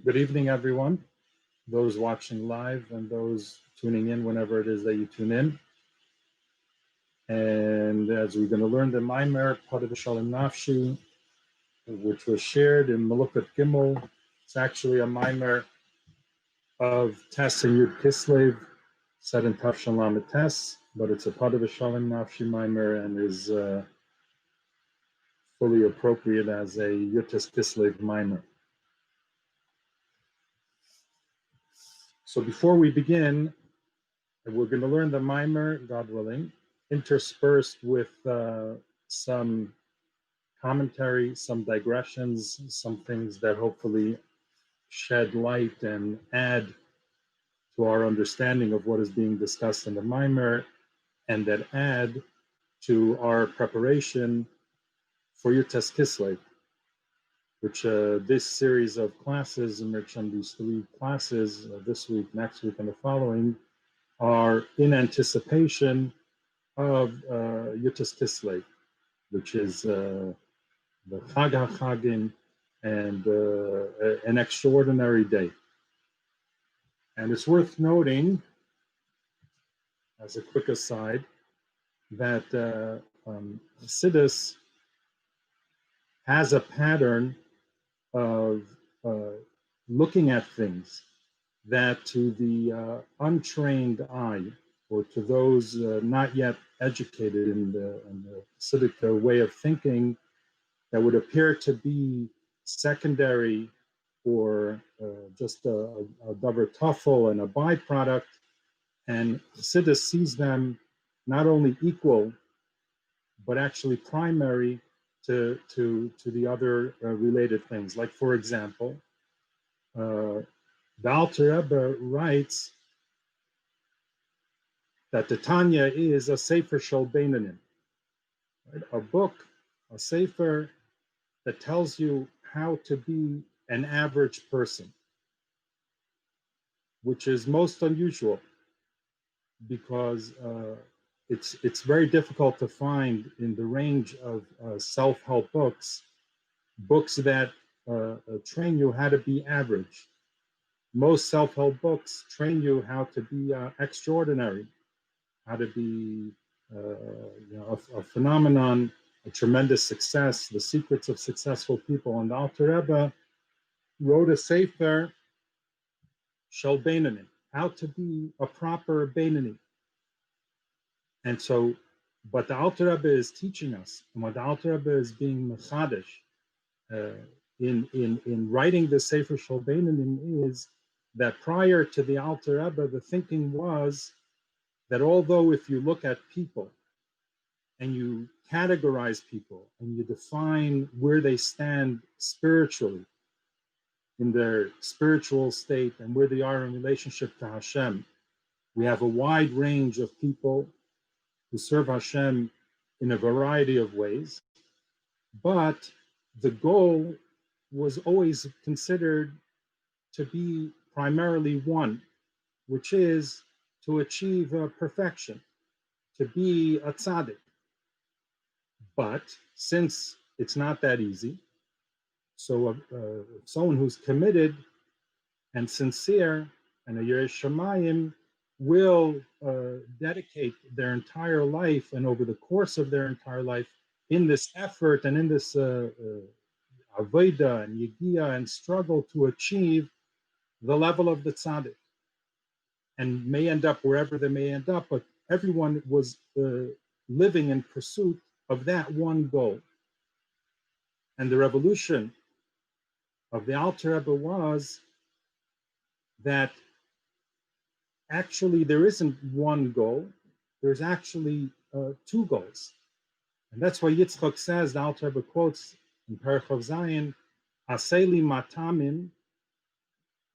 Good evening, everyone, those watching live and those tuning in whenever it is that you tune in. And as we're going to learn the Maamer Podo B'Shalom Nafshi, which was shared in Mlokot Gimel. It's actually a Maamer of Tes and Yud Kislev, said in Tafshan Lamed Tes, but it's a Podo B'Shalom Nafshi Maamer and is fully appropriate as a Yud Tes Kislev Maamer. So before we begin, we're going to learn the Maamer, God willing, interspersed with some commentary, some digressions, some things that hopefully shed light and add to our understanding of what is being discussed in the Maamer, and that add to our preparation for Yud Tes Kislev, which this series of classes, in which these three classes, this week, next week, and the following, are in anticipation of Yud Tes Kislev, which is the Chag HaChagim and an extraordinary day. And it's worth noting, as a quick aside, that Chassidus has a pattern of looking at things that to the untrained eye, or to those not yet educated in the Chassidic way of thinking, that would appear to be secondary or just a davar tafel and a byproduct, and Chassidus sees them not only equal, but actually primary to the other related things. Like, for example, the Alter Rebbe writes that the Tanya is a Sefer Shel Beinanim, right? A book, a Sefer that tells you how to be an average person, which is most unusual because it's very difficult to find in the range of self-help books that train you how to be average. Most self-help books train you how to be extraordinary, how to be a phenomenon, a tremendous success, the secrets of successful people. And the Alter Rebbe wrote a sefer, Shel Beinanim, how to be a proper Beinani. And so, but the Alter Rebbe is teaching us, and what the Alter Rebbe is being mechadish in writing the sefer Shel Beinanim is that prior to the Alter Rebbe, the thinking was that although if you look at people and you categorize people and you define where they stand spiritually in their spiritual state and where they are in relationship to Hashem, we have a wide range of people who serve Hashem in a variety of ways, but the goal was always considered to be primarily one, which is to achieve perfection, to be a tzaddik. But since it's not that easy, so someone who's committed and sincere and a Yerei Shamayim will dedicate their entire life, and over the course of their entire life, in this effort and in this avodah and yegiya and struggle to achieve the level of the tzaddik, and may end up wherever they may end up, but everyone was living in pursuit of that one goal. And the revolution of the Alter Rebbe was that actually there isn't one goal, there's actually two goals. And that's why Yitzchak says, the Alter Rebbe quotes in Perek of Zion, Aseli Matamim,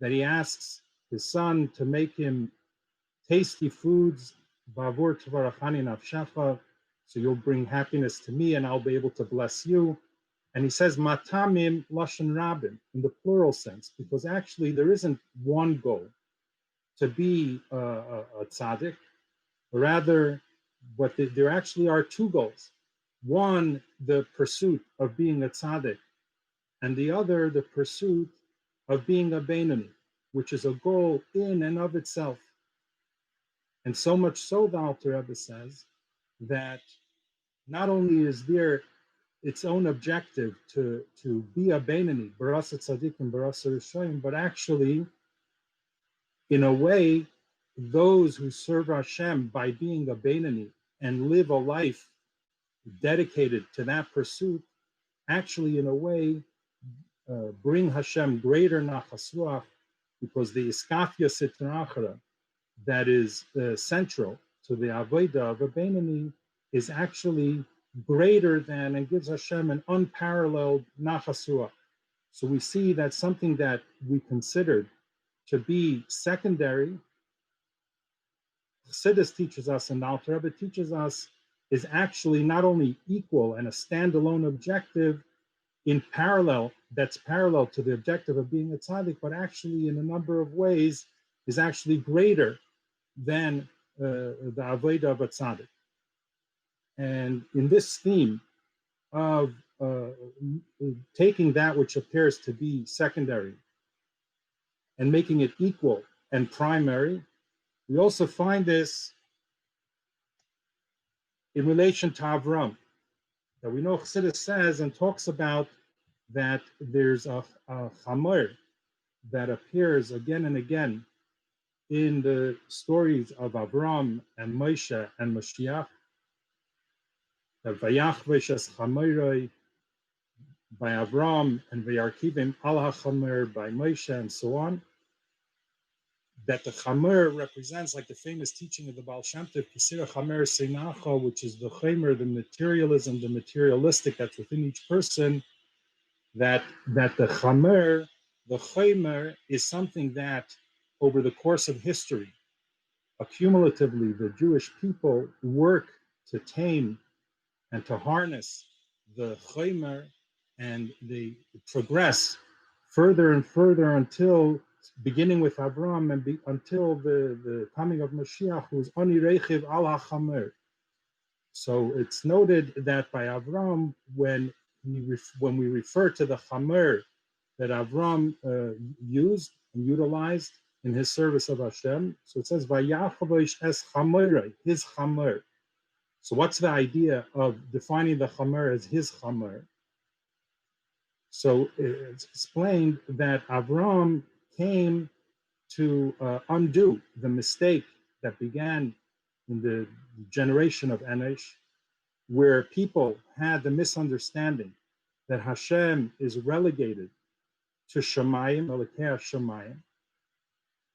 that he asks his son to make him tasty foods, Bavur Tvarachani Nafshacha, so you'll bring happiness to me and I'll be able to bless you. And he says Matamim Lashon Rabim, in the plural sense, because actually there isn't one goal to be a tzaddik, rather, but there actually are two goals. One, the pursuit of being a tzaddik, and the other, the pursuit of being a Beinoni, which is a goal in and of itself. And so much so, the Alter Rebbe says, that not only is there its own objective to be a Beinoni, Barasa Tzadikim, Barasa Rishonim, but actually, in a way, those who serve Hashem by being a Beinoni and live a life dedicated to that pursuit, actually, in a way, bring Hashem greater nachas ruach, because the iskafia sitra achra that is central to the avodah of a Beinoni is actually greater than and gives Hashem an unparalleled nachas ruach. So we see that something that we considered to be secondary, Chassidus teaches us and the Alter Rebbe teaches us, is actually not only equal and a standalone objective in parallel, that's parallel to the objective of being a tzaddik, but actually in a number of ways is actually greater than the avodah of a tzaddik. And in this theme of taking that which appears to be secondary and making it equal and primary, we also find this in relation to Avram. That we know Chassidus says and talks about that there's a chamer that appears again and again in the stories of Avram and Moshe and Mashiach. That Vayachvesh es chameroi by Avram and Vayarkivim al hachamer by Moshe and so on. That the chamer represents, like the famous teaching of the Baal Shem Tov, Kisira chamer seinacha, which is the chamer, the materialism, the materialistic that's within each person. That the chamer, the chamer, is something that over the course of history, accumulatively, the Jewish people work to tame and to harness the chamer, and they progress further and further until, beginning with Avram and until the coming of Mashiach, who's Ani Reichiv al HaChamer. So it's noted that by Avram, when we refer to the Chamer that Avram used and utilized in his service of Hashem, so it says Vayachavosh es Chamerei, his Chamer. So what's the idea of defining the Chamer as his Chamer? So it's explained that Avram came to undo the mistake that began in the generation of Enosh, where people had the misunderstanding that Hashem is relegated to Shemayim, Elokei Shemayim,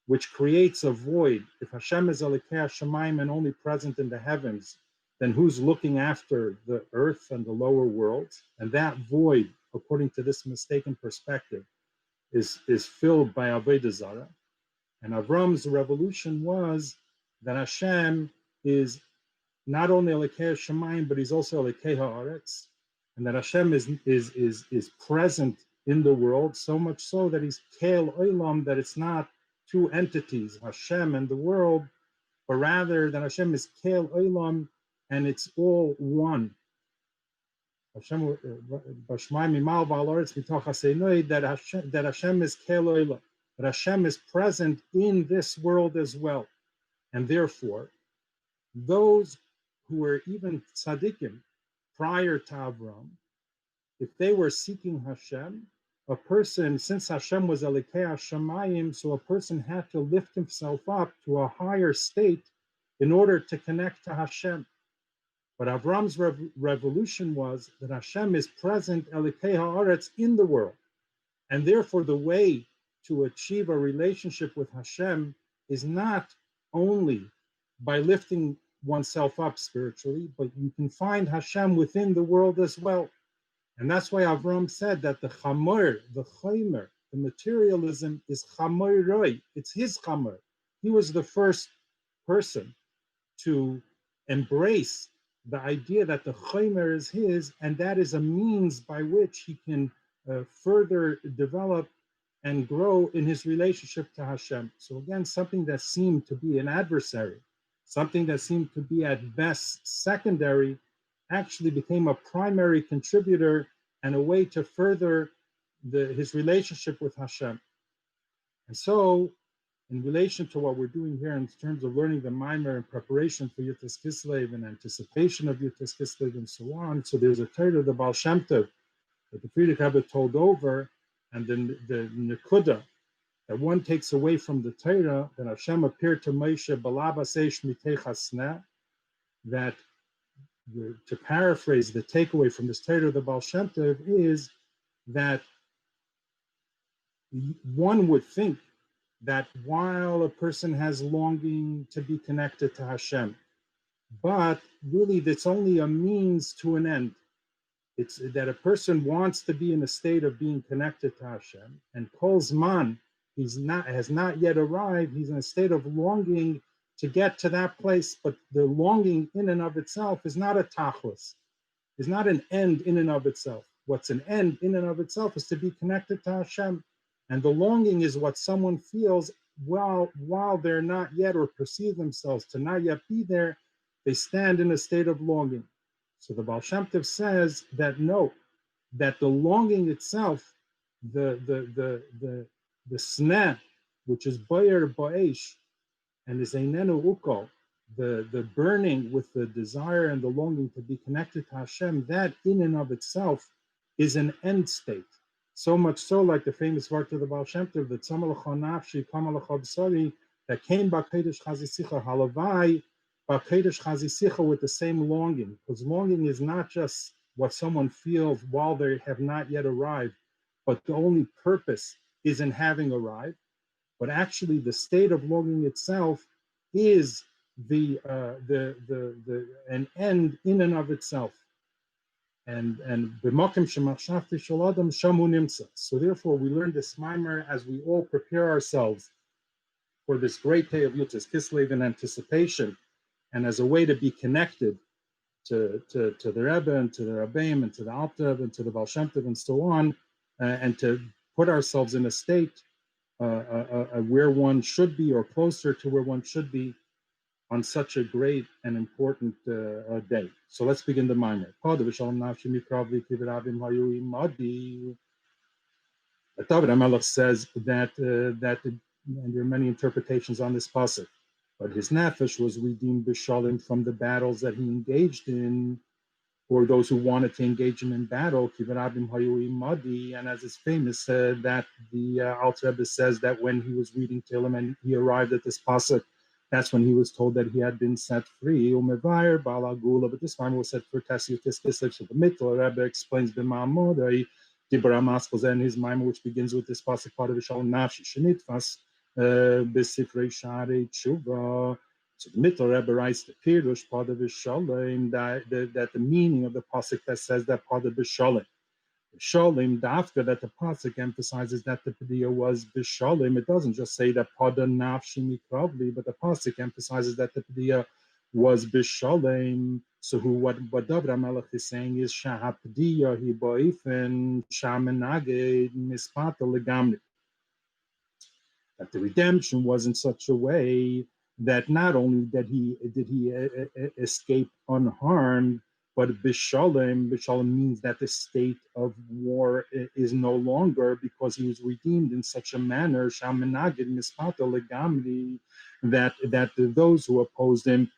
which creates a void. If Hashem is Elokei Shemayim and only present in the heavens, then who's looking after the earth and the lower worlds? And that void, according to this mistaken perspective, is filled by Avodah Zarah. And Avram's revolution was that Hashem is not only Elokei Shemayim, but he's also Elokei Haaretz, and that Hashem is present in the world, so much so that he's Kel Olam, that it's not two entities, Hashem and the world, but rather that Hashem is Kel Olam, and it's all one. Hashem that Hashem is Kel Olam, that Hashem is present in this world as well. And therefore, those who were even tzaddikim prior to Avram, if they were seeking Hashem, a person, since Hashem was Elokei Shemayim, so a person had to lift himself up to a higher state in order to connect to Hashem. But Avram's revolution was that Hashem is present, Elokei Haaretz, in the world. And therefore, the way to achieve a relationship with Hashem is not only by lifting oneself up spiritually, but you can find Hashem within the world as well. And that's why Avram said that the chamer, the chaimer, the materialism is chameroi. It's his chamer. He was the first person to embrace the idea that the chaimer is his, and that is a means by which he can further develop and grow in his relationship to Hashem. So again, something that seemed to be an adversary, something that seemed to be at best secondary, actually became a primary contributor and a way to further his relationship with Hashem. And so, in relation to what we're doing here in terms of learning the Maamer in preparation for Yud Tes Kislev and anticipation of Yud Tes Kislev and so on, so there's a Torah, the Baal Shem Tov, that the Friedrich Rebbe told over, and then the Nekuda, that one takes away from the Torah, that Hashem appeared to Moshe, Balabas Eish Mitei Chasneh, that, to paraphrase the takeaway from this Torah of the Baal Shem Tov, is that one would think that while a person has longing to be connected to Hashem, but really that's only a means to an end. It's that a person wants to be in a state of being connected to Hashem, and Kol Zman, has not yet arrived, he's in a state of longing to get to that place, but the longing in and of itself is not a tachlis, is not an end in and of itself. What's an end in and of itself is to be connected to Hashem. And the longing is what someone feels while they're not yet, or perceive themselves to not yet be there, they stand in a state of longing. So the Baal Shem Tov says that no, that the longing itself, the sneh, which is bayer ba'esh, and is einenu ukol, the burning with the desire and the longing to be connected to Hashem, that in and of itself is an end state. So much so, like the famous work of the Baal Shem Tov, that that came ba'kedesh chazisicha halavai, ba'kedesh chazisicha, with the same longing, because longing is not just what someone feels while they have not yet arrived, but the only purpose is in having arrived. But actually, the state of longing itself is an end in and of itself. And so therefore we learn this Maamer as we all prepare ourselves for this great day of Yud Tes Kislev in anticipation, and as a way to be connected to the Rebbe and to the Rabbeim and to the Alter and to the Baal Shem Tov and so on, and to put ourselves in a state where one should be, or closer to where one should be, on such a great and important day. So let's begin the Maamer. Podo B'Shalom nafshi mikravli kivrabim hayu imadi. David HaMelech says that, and there are many interpretations on this pasuk, but his nefesh was redeemed b'shalom from the battles that he engaged in, or those who wanted to engage him in battle, kivrabim hayu imadi. And as is famous, that the Alter Rebbe says that when he was reading Tehillim and he arrived at this pasuk, that's when he was told that he had been set free. Umevayer balagula, but this time was set for Yud Tes Kislev. So the Mittel Rebbe explains the Maamer and his Maamer, which begins with this pasuk, Podo B'Shalom nafshi shenitfas b'sifrei Sharei Tshuva. So the Mittel Rebbe writes the Pirush Podo B'Shalom, that the meaning of the pasuk that says that Podo B'Shalom. B'Shalom dafka, that the pasuk emphasizes that the Padiyah was B'Shalom. It doesn't just say that Podo nafshi mikravli, but the pasuk emphasizes that the Padiyah was B'Shalom. So what David HaMelech is saying is Shahapdiyah hi boifen shamenaged mispata legamri, that the redemption was in such a way that not only did he escape unharmed, but B'Shalom means that the state of war is no longer, because he was redeemed in such a manner, Shamenagid Mispata Legamri, that those who opposed him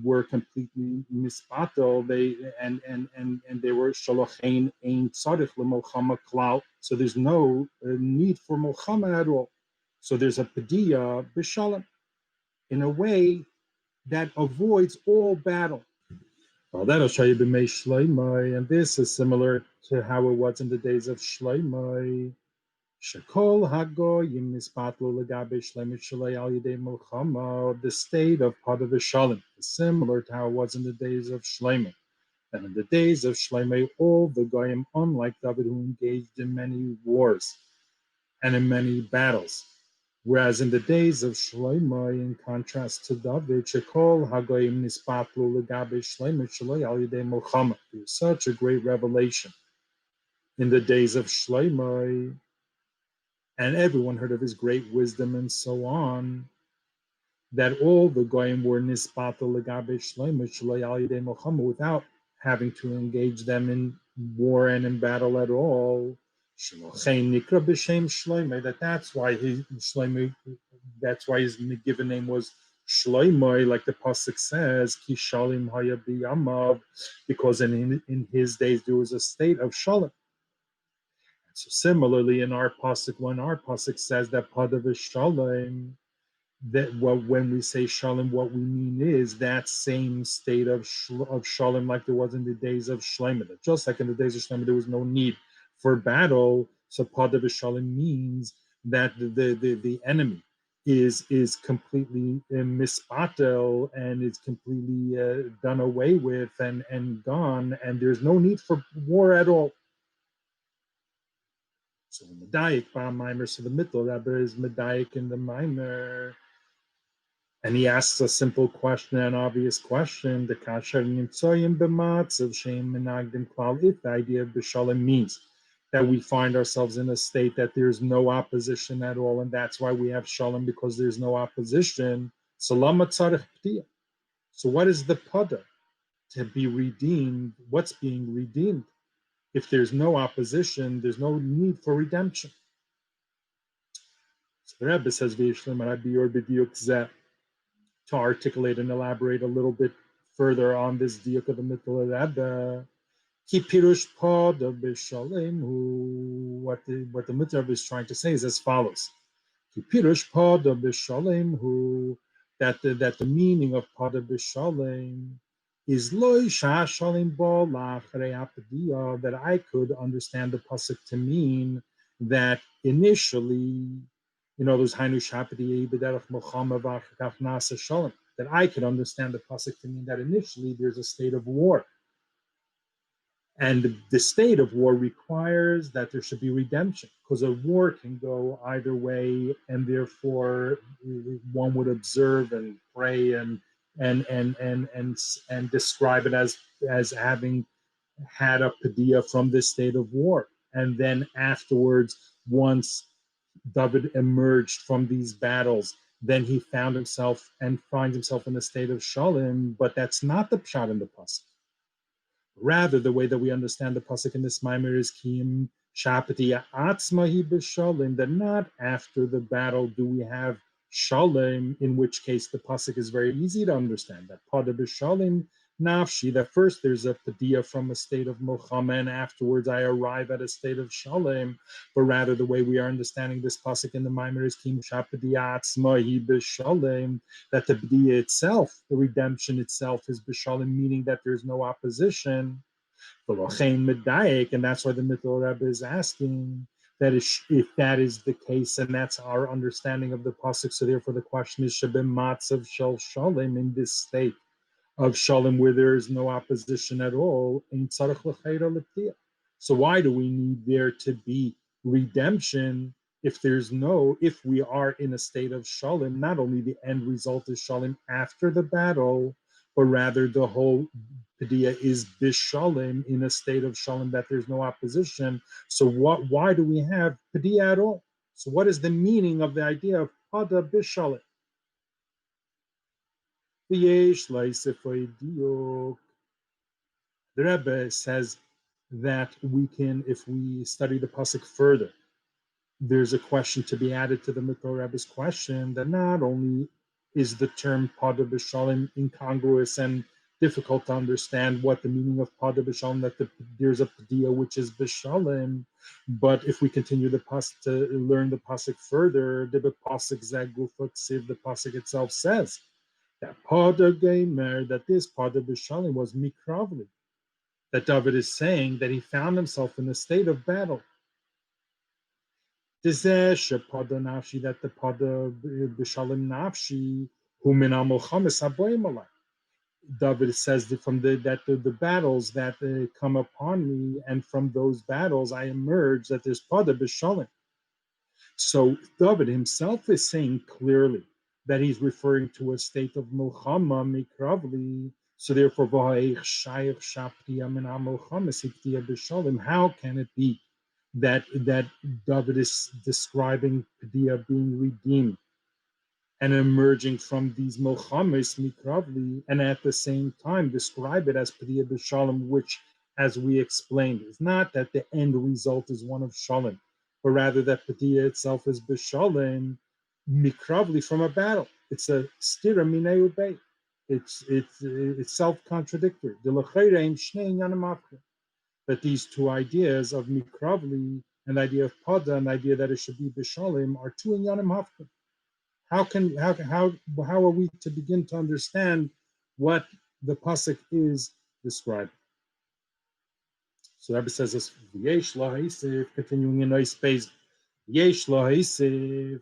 were completely mispatel. They were Shalochein Ein Tzarich L'Molchama Klal. So there's no need for Molchama at all. So there's a Padiyah B'Shalom in a way that avoids all battle. Well, that'll show you b'mei Shloimeh, and this is similar to how it was in the days of Shloimeh. Shekol hagoyim mispatlu legabe Shloimeh shalei al yidei milchama. The state of Podo B'Shalom is similar to how it was in the days of Shloimeh. And in the days of Shloimeh, all the goyim, unlike David, who engaged in many wars and in many battles. Whereas in the days of Shloimeh, in contrast to David, Shekol hagoyim nispatlu legabe Shloimeh shalei al yidei milchama. There was such a great revelation in the days of Shloimeh, and everyone heard of his great wisdom and so on, that all the goyim were nispatlu legabe Shloimeh shalei al yidei milchama, without having to engage them in war and in battle at all. That's why his given name was Shloimeh, like the pasuk says, Ki Shalim Haya B'Yamav, because in his days there was a state of Shalom. So similarly, in our pasuk, when our pasuk says that Podo B'Shalom, that when we say Shalom, what we mean is that same state of Shalom, like there was in the days of Shloimeh. Just like in the days of Shloimeh, there was no need for battle. So Podo B'Shalom means that the enemy is completely mispatel and is completely done away with and gone, and there's no need for war at all. So Medayik Maamer, so the middle Rebbe is Medayik in the Maamer, and he asks a simple question, an obvious question: the kasher nimtzoyim b'matzav sheim menagdim klal. If the idea of B'Shalom means that we find ourselves in a state that there's no opposition at all, and that's why we have Shalom, because there's no opposition. So lama tzarich p'tiyah. So what is the pada to be redeemed? What's being redeemed? If there's no opposition, there's no need for redemption. So the Rebbe says, to articulate and elaborate a little bit further on this diuk of the middle of Rebbe, Ki Pirush Podo B'Shalom, what the Mitzvah is trying to say is as follows: Ki Pirush Podo B'Shalom, that the meaning of Podo B'Shalom is loy sha'ashalim bo la'achrei ha'pediya, that I could understand the pasuk to mean that initially, there's hainu sha'pediya b'derech milchama v'achar kach na'aseh shalom, that I could understand the pasuk to mean that initially there's a state of war. And the state of war requires that there should be redemption, because a war can go either way, and therefore one would observe and pray and describe it as having had a padiyah from this state of war. And then afterwards, once David emerged from these battles, then he found himself and finds himself in a state of shalom, but that's not the pshat in the pasuk. Rather, the way that we understand the pasuk in this Maamer is Kim Shapati Atzmahi B'Shalom, that not after the battle do we have Shalom, in which case the pasuk is very easy to understand. That Podo B'Shalom Nafshi, that first there's a padiyah from a state of Milchama, and afterwards I arrive at a state of Shalom. But rather, the way we are understanding this pasuk in the Maamer is Kim Shapati Atzmahi B'Shalom, that the padiyah itself, the redemption itself, is B'Shalom, meaning that there's no opposition. And that's why the Mitzvah Rebbe is asking that if that is the case, and that's our understanding of the pasuk, so therefore the question is Shabim Matzav Shel Shalom, in this state of Shalom where there is no opposition at all. So why do we need there to be redemption if we are in a state of Shalom? Not only the end result is Shalom after the battle, but rather the whole padiyah is B'Shalom, in a state of Shalom that there's no opposition. So why do we have padiyah at all? So what is the meaning of the idea of Podo B'Shalom? The Rebbe says that we can, if we study the pasuk further, there's a question to be added to the Mitzvah Rebbe's question, that not only is the term Podo B'Shalom incongruous and difficult to understand what the meaning of Podo B'Shalom, that there's a padiyah which is B'Shalom, but if we continue the pasuk to learn the pasuk further, the pasuk the pasuk itself says that Podo Gamer, that this Podo B'Shalom was mikravli, that David is saying that he found himself in a state of battle. Podo Nafshi, that the Podo B'Shalom Nafshi, who min ha-milchamas haboim alai. David says that the battles that come upon me, and from those battles I emerge, that there's Podo B'Shalom. So David himself is saying clearly that he's referring to a state of milchama mikravli. So therefore, how can it be that David is describing padiyah being redeemed and emerging from these milchamas mikravli, and at the same time describe it as padiyah b'shalom, which as we explained, is not that the end result is one of Shalom, but rather that Padiyah itself is B'Shalom, mikravli, from a battle. It's a stira minei ubei. It's self-contradictory. That these two ideas of mikravli and the idea of pada and the idea that it should be B'Shalom are two inyanim hafkim. How are we to begin to understand what the pasuk is describing? So Rebbe says this, V'yesh lo ha'isif, continuing in Ois Beis, V'yesh lo ha'isif,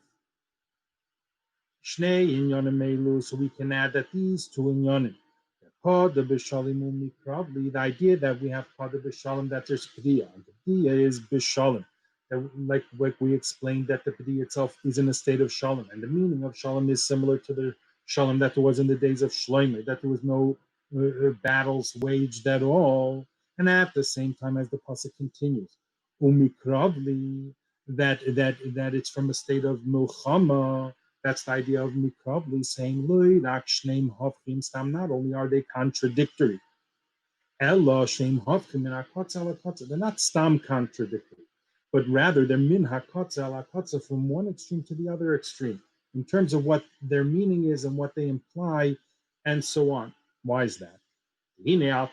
Shnei inyanim elu, so we can add that these two inyanim, Podo B'Shalom mikravli, the idea that we have Podo B'Shalom, that there's Padiyah, and Padiyah is B'Shalom. Like we explained, that the Padiyah itself is in a state of Shalom, and the meaning of Shalom is similar to the Shalom that there was in the days of Shlomo, that there was no battles waged at all, and at the same time, as the pasuk continues, umikravli, that it's from a state of milchama. That's the idea of mikravli, saying loy rak shneim hofchim stam. Not only are they contradictory, ella shneim hofchim min hakotza al hakotza. They're not stam contradictory, but rather they're min hakotza al hakotza, from one extreme to the other extreme, in terms of what their meaning is and what they imply, and so on. Why is that? Because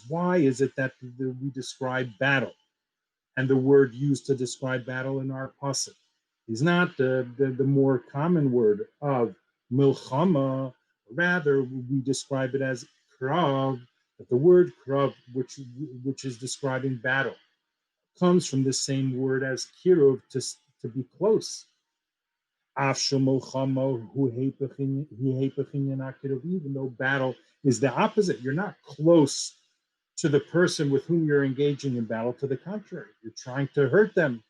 why is it that we describe battle, and the word used to describe battle in our pasuk is not the more common word of milchama, rather we describe it as krav, that the word krav, which is describing battle, comes from the same word as kiruv, to be close. Even though battle is the opposite, you're not close to the person with whom you're engaging in battle. To the contrary, you're trying to hurt them,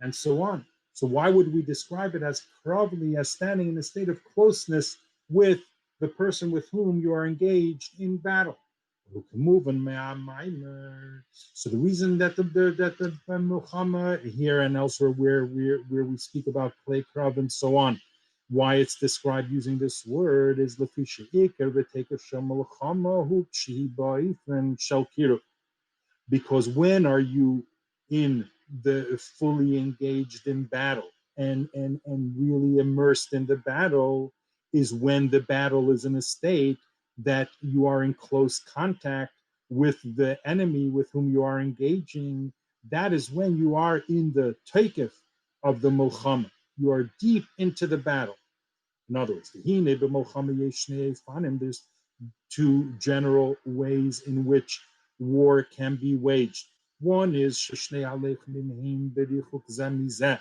and so on. So why would we describe it as kravli, as standing in a state of closeness with the person with whom you are engaged in battle? So the reason that the milchama here and elsewhere where we speak about clay krav and so on, why it's described using this word is because when are you in the fully engaged in battle and really immersed in the battle is when the battle is in a state that you are in close contact with the enemy with whom you are engaging. That is when you are in the taikif of the milchama. You are deep into the battle. In other words, there's two general ways in which war can be waged. One is that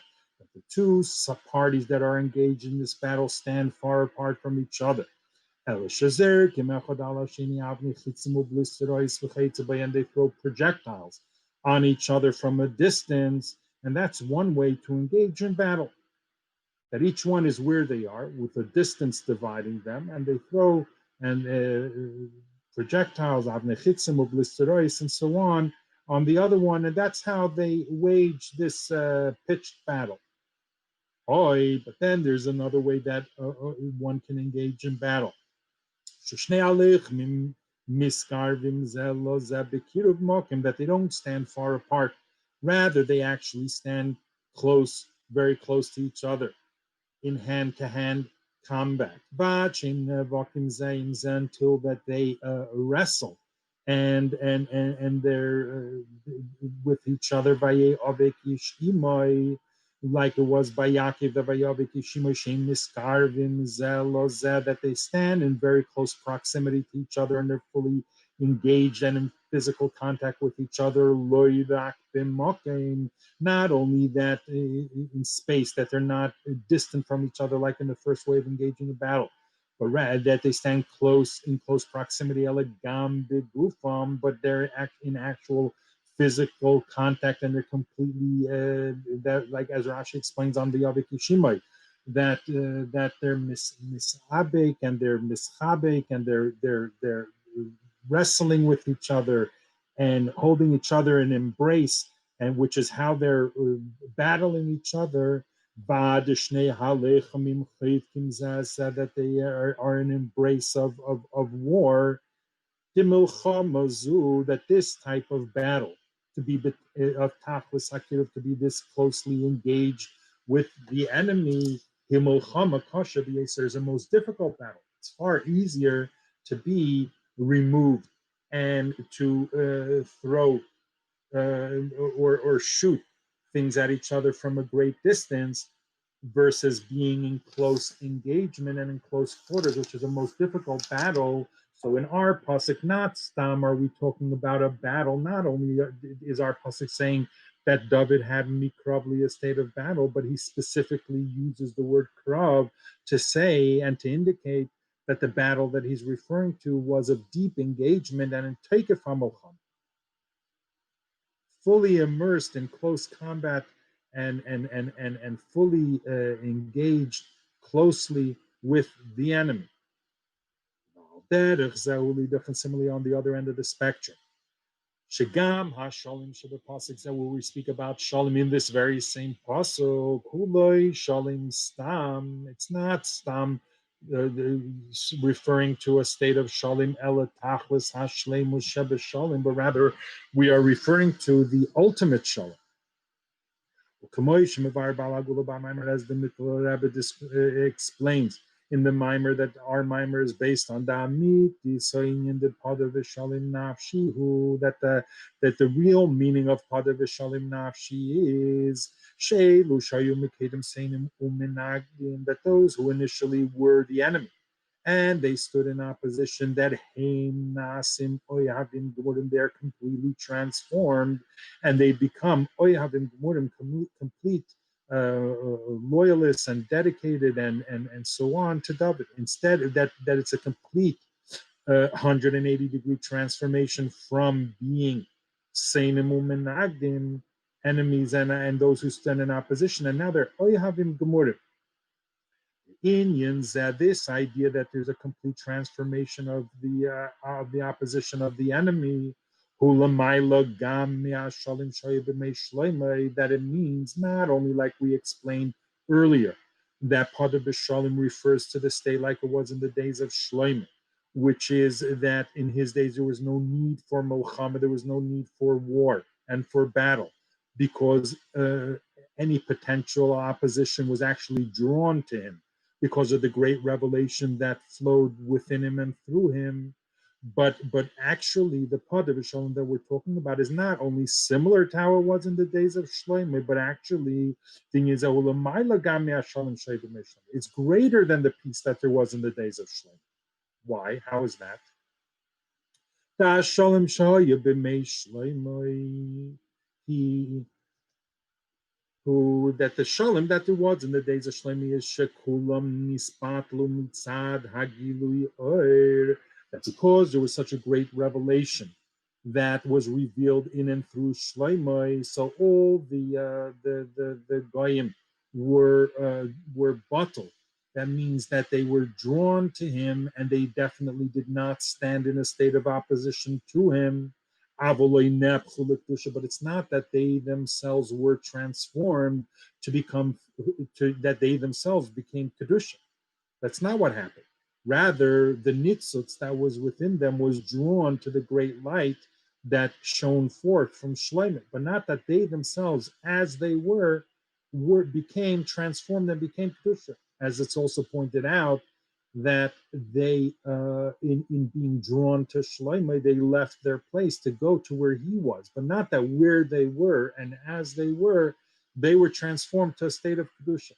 the two parties that are engaged in this battle stand far apart from each other. And they throw projectiles on each other from a distance, and that's one way to engage in battle. That each one is where they are, with a distance dividing them, and they throw projectiles, and so on the other one, and that's how they wage this pitched battle. But then there's another way that one can engage in battle. That they don't stand far apart, rather they actually stand close, very close to each other, in hand-to-hand combat. Until that they wrestle and they're with each other, like it was by Yaakov, that they stand in very close proximity to each other and they're fully engaged and in physical contact with each other. Not only that in space, that they're not distant from each other like in the first way of engaging in battle, but rather that they stand in close proximity, but they're in actual physical contact, and they're completely that, like as Rashi explains on the Yavik Yishimai, that they're misabek and they're mischabek and they're wrestling with each other and holding each other in embrace, and which is how they're battling each other. said that they are an embrace of war. That this type of battle, to be of tachlis hakirav, to be this closely engaged with the enemy, is the most difficult battle. It's far easier to be removed and to throw or shoot things at each other from a great distance versus being in close engagement and in close quarters, which is the most difficult battle. So in our pasuk, not stam are we talking about a battle. Not only is our pasuk saying that David had mikravli, a state of battle, but he specifically uses the word krav to say and to indicate that the battle that he's referring to was of deep engagement and in teikef hamolcham, fully immersed in close combat and fully engaged closely with the enemy. Similarly, on the other end of the spectrum, Shagam HaShalim Shabbat where we speak about Shalim in this very same pasuk, Kuloi Shalim Stam. It's not Stam referring to a state of Shalim Ela Tachlis Hashleimus Sheba Shalim, but rather we are referring to the ultimate Shalim. As the Rebbe explains in the Maamer, that our Maamer is based on the Amit, the Soinyan, the Podo B'Shalom Nafshi, that the real meaning of Podo B'Shalom Nafshi is Sheilu Shayu Mekedem Seinim Umenagdim, that those who initially were the enemy and they stood in opposition, that Heim Nasim Oyhavim Gmurim, they're completely transformed and they become Oyhavim Gmurim, complete loyalists and dedicated and so on to David. Instead, that it's a complete 180-degree transformation from being Seinim Umenagdim, enemies and those who stand in opposition, and now they're Oyhavim Gmurim. Indians, this idea that there's a complete transformation of the opposition of the enemy, that it means not only, like we explained earlier, that Podo B'Shalom refers to the state like it was in the days of Shlomo, which is that in his days there was no need for Milchama, there was no need for war and for battle, because any potential opposition was actually drawn to him because of the great revelation that flowed within him and through him. But actually, the Podo B'Shalom that we're talking about is not only similar to how it was in the days of Shlomo, but actually, it's greater than the peace that there was in the days of Shlomo. Why? How is that? That the shalom that there was in the days of Shlomo is shekulam nispatlu mitzad hagilui oir, that because there was such a great revelation that was revealed in and through Shlomo, so all the goyim were bottled. That means that they were drawn to him, and they definitely did not stand in a state of opposition to him. But it's not that they themselves were transformed that they themselves became kedusha. That's not what happened. Rather, the nitzutz that was within them was drawn to the great light that shone forth from Shlomo, but not that they themselves, as they were became transformed and became kedusha. As it's also pointed out, that they, in being drawn to Shlomo, they left their place to go to where he was, but not that where they were and as they were transformed to a state of kedusha.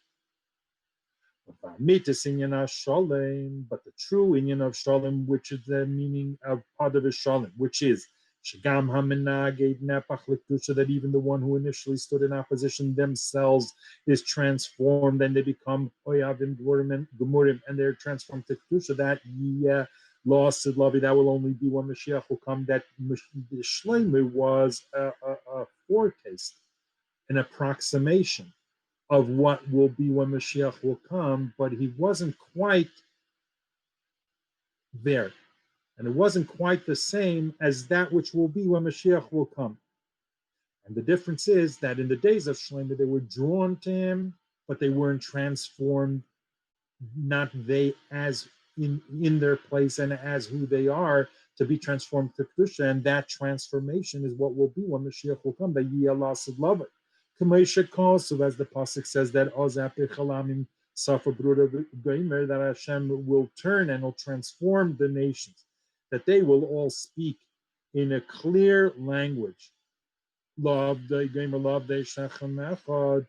But the true inyan of Shalom, which is the meaning of Podo B'Shalom, which is that even the one who initially stood in opposition themselves is transformed and they become Oyavim Gemurim and they're transformed to Kedusha. That lost Lavi, that will only be when Mashiach will come. That Shlomo was a foretaste, an approximation of what will be when Mashiach will come, but he wasn't quite there. And it wasn't quite the same as that which will be when Mashiach will come. And the difference is that in the days of Shlomo, they were drawn to him, but they weren't transformed, not they as in their place and as who they are, to be transformed to Kedusha, and that transformation is what will be when Mashiach will come. That so as the pasuk says that that Hashem will turn and will transform the nations, that they will all speak in a clear language,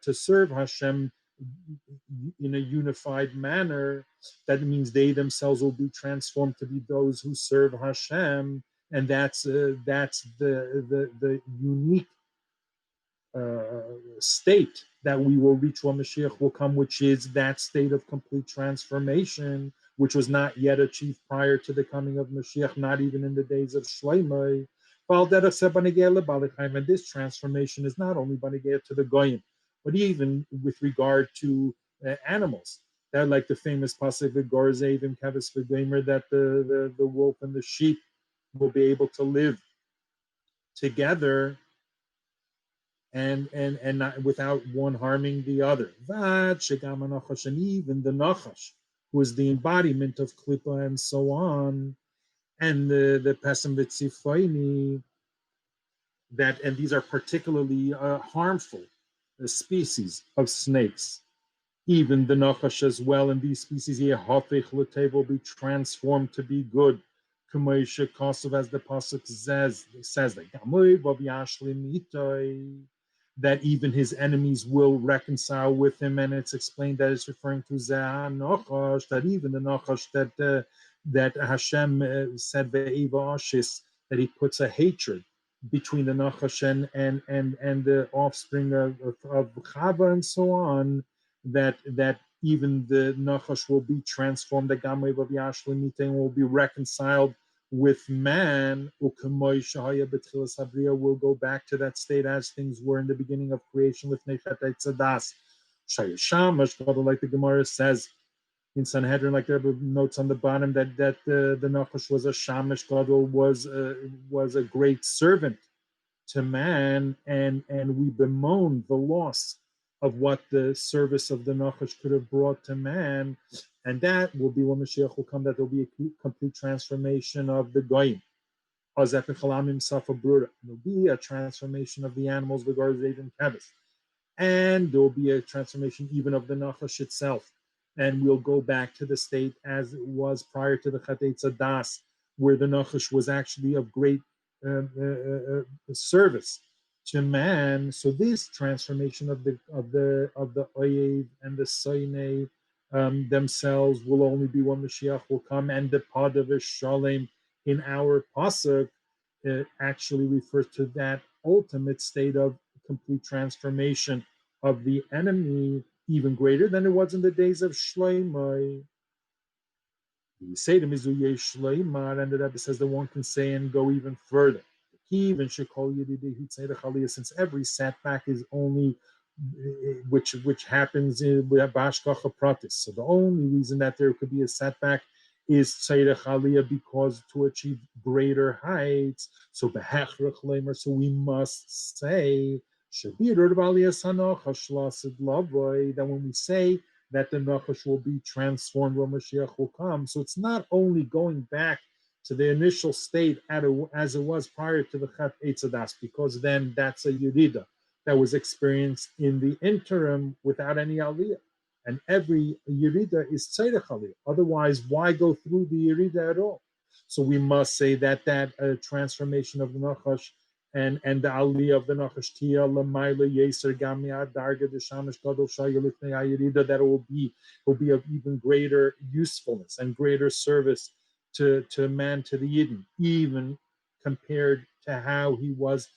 to serve Hashem in a unified manner. That means they themselves will be transformed to be those who serve Hashem, and that's the unique state that we will reach when Mashiach will come, which is that state of complete transformation, which was not yet achieved prior to the coming of Mashiach, not even in the days of Shlomo. And this transformation is not only banegea to the goyim, but even with regard to animals. That, like the famous pasuk of Gorzev and Kavis V'Gomer, that the wolf and the sheep will be able to live together and not without one harming the other. And even the Nachash, who is the embodiment of Klippa and so on, and the Pesam V'Tzifoini, that, and these are particularly harmful species of snakes. Even the Nachash as well, and these species will be transformed to be good. As the pasuk says that even his enemies will reconcile with him, and it's explained that it's referring to Nachash, that even the Nachash that Hashem said that he puts a hatred between the Nachash and the offspring of Chava and so on, that even the Nachash will be transformed, the Gamay will be reconciled with man. Will go back to that state as things were in the beginning of creation with Nechatei Tzadas. Like the Gemara says in Sanhedrin, like the Rebbe notes on the bottom, that the Nachash was a Shamash Gadol, was a great servant to man, and we bemoan the loss of what the service of the Nachash could have brought to man, and that will be when Mashiach will come, that there will be a complete transformation of the Goyim. There will be a transformation of the animals, the Garzev and Kevis, and there will be a transformation even of the Nachash itself, and we'll go back to the state as it was prior to the Chatei Tzadas, where the Nachash was actually of great service to man. So this transformation of the Oyev and the Soine themselves will only be when Mashiach will come, and the Podo B'Shalom in our pasuk actually refers to that ultimate state of complete transformation of the enemy, even greater than it was in the days of Shlomo. You say to Mizuyeh Shloimar, and the Rebbe says that one can say and go even further. Even Shekol Yedidei Hitzei Chaliyah, since every setback is only which happens in Bashkacha Pratis. So the only reason that there could be a setback is Tzedek Aliyah, because to achieve greater heights. So Behechrech Leimer, so we must say that when we say that the Nachash will be transformed when Mashiach will come, so it's not only going back to the initial state as it was prior to the Chat Eitzadas, because then that's a Yerida that was experienced in the interim without any Aliyah. And every Yerida is Tzedek Aliyah. Otherwise, why go through the Yerida at all? So we must say that transformation of the Nachash and the Aliyah of the Nachash Tia Lamaila Yeser Gamia Darga the Shamash Gadol Shayalifnei Yerida, that will be of even greater usefulness and greater service to man, to the Yidden, even compared to how he was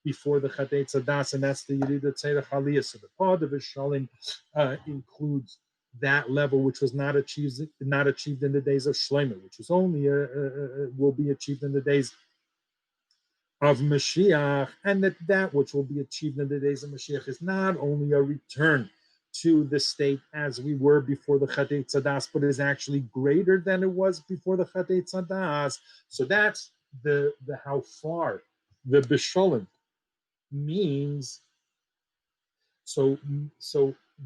before the Chatei Tzadas, and that's the Yerida Tzedek Aliyah. So the Podo B'Shalom includes that level, which was not achieved in the days of Shlomo, which is only will be achieved in the days of Mashiach, and that which will be achieved in the days of Mashiach is not only a return to the state as we were before the Chatei Tzadas, but is actually greater than it was before the Chatei Tzadas. So that's the how far the B'Shalom means. So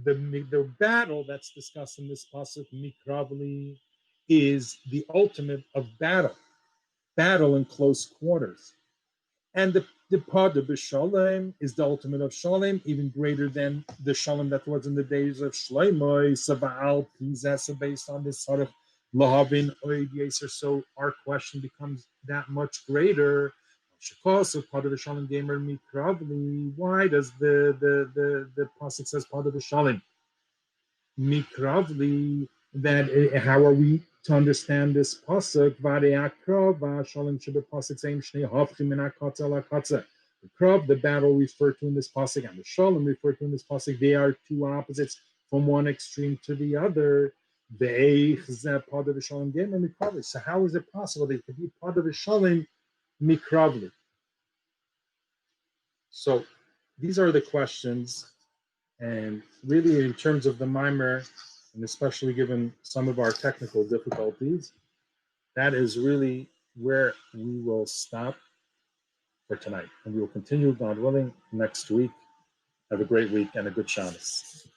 the battle that's discussed in this pasuk, mikravli, is the ultimate of battle in close quarters. And the Podo B'Shalom is the ultimate of Shalom, even greater than the Shalom that was in the days of Shlomo, Saba'al, Pizasa, based on this sort of Lahavin, Oid, Yeser. So our question becomes that much greater. Shekos of Podo B'Shalom Gamer Mikravli. Why does the pasuk says Podo B'Shalom Mikravli? That how are we to understand this pasuk? Vareakrav Shalom Shebe pasuk Zaim Shnei Hafchim Min HaKatza LaKatza. The krav, the battle referred to in this pasuk, and the shalom referred to in this pasuk, they are two opposites from one extreme to the other. So how is it possible they could be Podo B'Shalom Mikravli? So these are the questions, and really in terms of the Maamer, and especially given some of our technical difficulties, that is really where we will stop for tonight. And we will continue, God willing, next week. Have a great week and a good Shabbos.